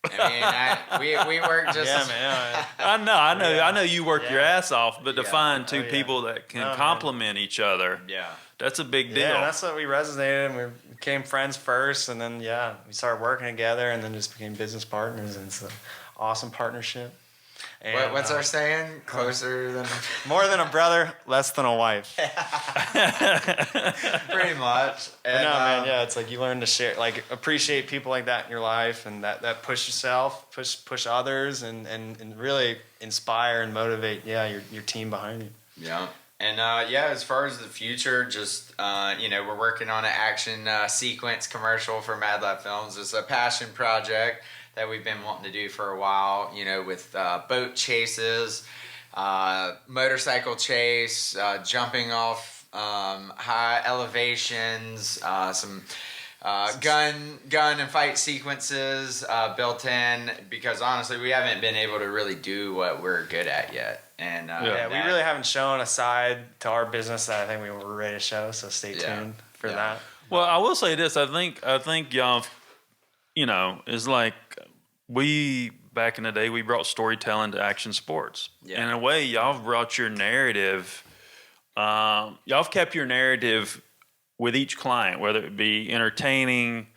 I mean, we work just. Yeah, man. I know you work your ass off, but to find two people that can complement each other, that's a big deal. Yeah, that's what we resonated, and we became friends first, and then we started working together, and then just became business partners, and it's an awesome partnership. And, what's our saying? More than a brother, less than a wife. Pretty much. And, man, it's like you learn to share, like appreciate people like that in your life, and that push yourself, push others, and really inspire and motivate. Your team behind you. Yeah. And as far as the future, just we're working on an action sequence commercial for Madlad Films. It's a passion project that we've been wanting to do for a while, with boat chases, motorcycle chase, jumping off high elevations, some gun and fight sequences built in, because honestly we haven't been able to really do what we're good at yet. And we really haven't shown a side to our business that I think we were ready to show, so stay tuned for that. Well, I will say this, I think y'all, it's like we back in the day, we brought storytelling to action sports. And in a way, y'all have brought your narrative, y'all have kept your narrative with each client, whether it be entertaining,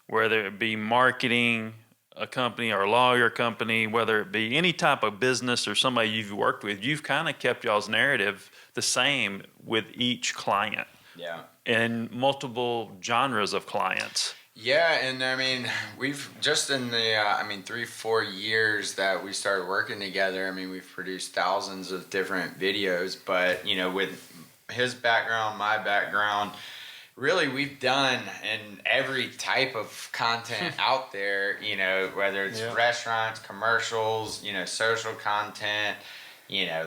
whether it be marketing a company or a lawyer company, whether it be any type of business or somebody you've worked with, you've kind of kept y'all's narrative the same with each client. Yeah. And multiple genres of clients. Yeah, and I mean, we've just in the 3-4 years that we started working together, I mean, we've produced thousands of different videos, but with his background, my background, really we've done in every type of content out there, whether it's restaurants, commercials, social content,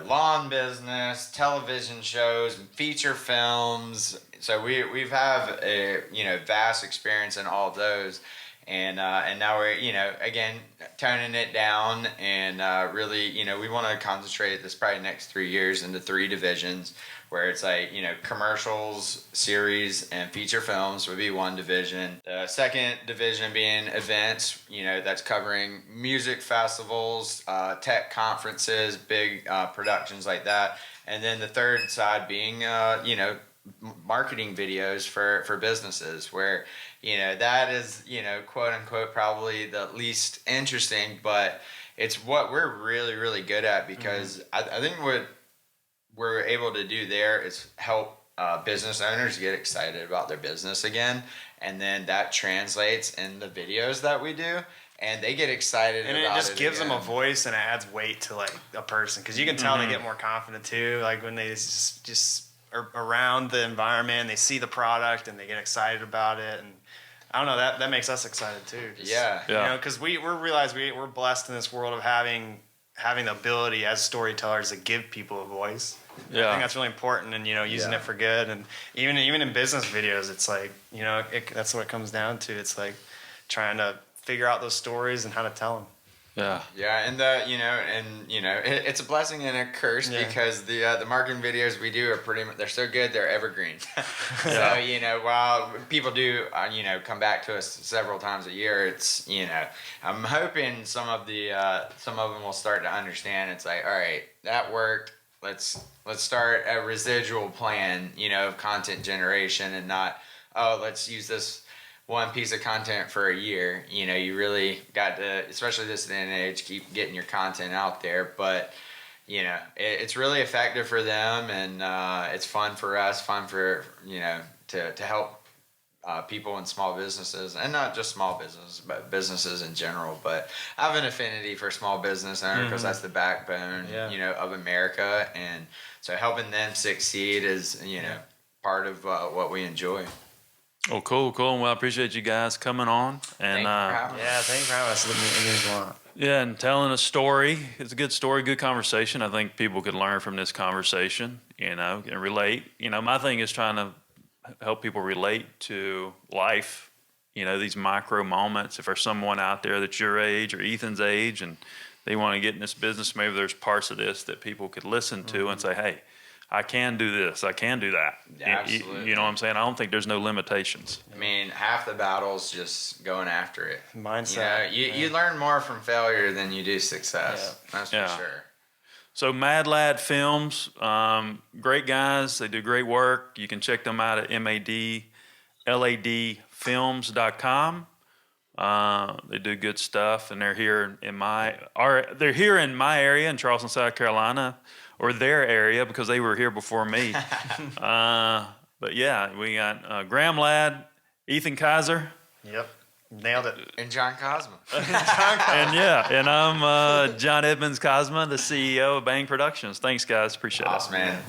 lawn business, television shows, feature films. So we've have a vast experience in all of those, and now we're again toning it down, and really we want to concentrate this probably next 3 years into 3 divisions, where it's like commercials, series, and feature films would be one division. The second division being events, that's covering music festivals, tech conferences, big productions like that, and then the third side being marketing videos for businesses, where that is quote unquote probably the least interesting, but it's what we're really, really good at, because I think what we're able to do there is help business owners get excited about their business again, and then that translates in the videos that we do, and they get excited and about it. And it just gives them a voice, and it adds weight to like a person, because you can tell they get more confident too, like when they just are around the environment, they see the product and they get excited about it, and I don't know, that makes us excited too. Because we realize we're blessed in this world of having the ability as storytellers to give people a voice. I think that's really important, and using it for good, and even in business videos, it's like that's what it comes down to. It's like trying to figure out those stories and how to tell them. Yeah. Yeah, and it's a blessing and a curse because the marketing videos we do are they're so good they're evergreen. So while people do come back to us several times a year, it's I'm hoping some of them will start to understand. It's like, all right, that worked. Let's start a residual plan, of content generation, and not, let's use this one piece of content for a year. You really got to, especially this day and age, keep getting your content out there. But it's really effective for them, and it's fun for us, fun for to help people in small businesses, and not just small businesses, but businesses in general. But I have an affinity for small business owner because that's the backbone of America, and so helping them succeed is part of what we enjoy. Oh, cool. Well, I appreciate you guys coming on. And thanks for having us. It means a lot. Yeah, and telling a story. It's a good story, good conversation. I think people could learn from this conversation, and relate. My thing is trying to help people relate to life, these micro moments. If there's someone out there that's your age or Ethan's age and they want to get in this business, maybe there's parts of this that people could listen to and say, hey, I can do this. I can do that. Absolutely. You know what I'm saying? I don't think there's no limitations. I mean, half the battle's just going after it. Mindset. You learn more from failure than you do success. Yeah. That's for sure. So Madlad Films, great guys. They do great work. You can check them out at madladfilms.com. They do good stuff, and they're here in my area in Charleston, South Carolina. Or their area, because they were here before me. But yeah, we got Graham Ladd, Ethan Kaiser. Yep, nailed it. And John Kozma. and I'm John Edmonds Kozma, the CEO of Bang Productions. Thanks, guys. Appreciate it. Awesome, man.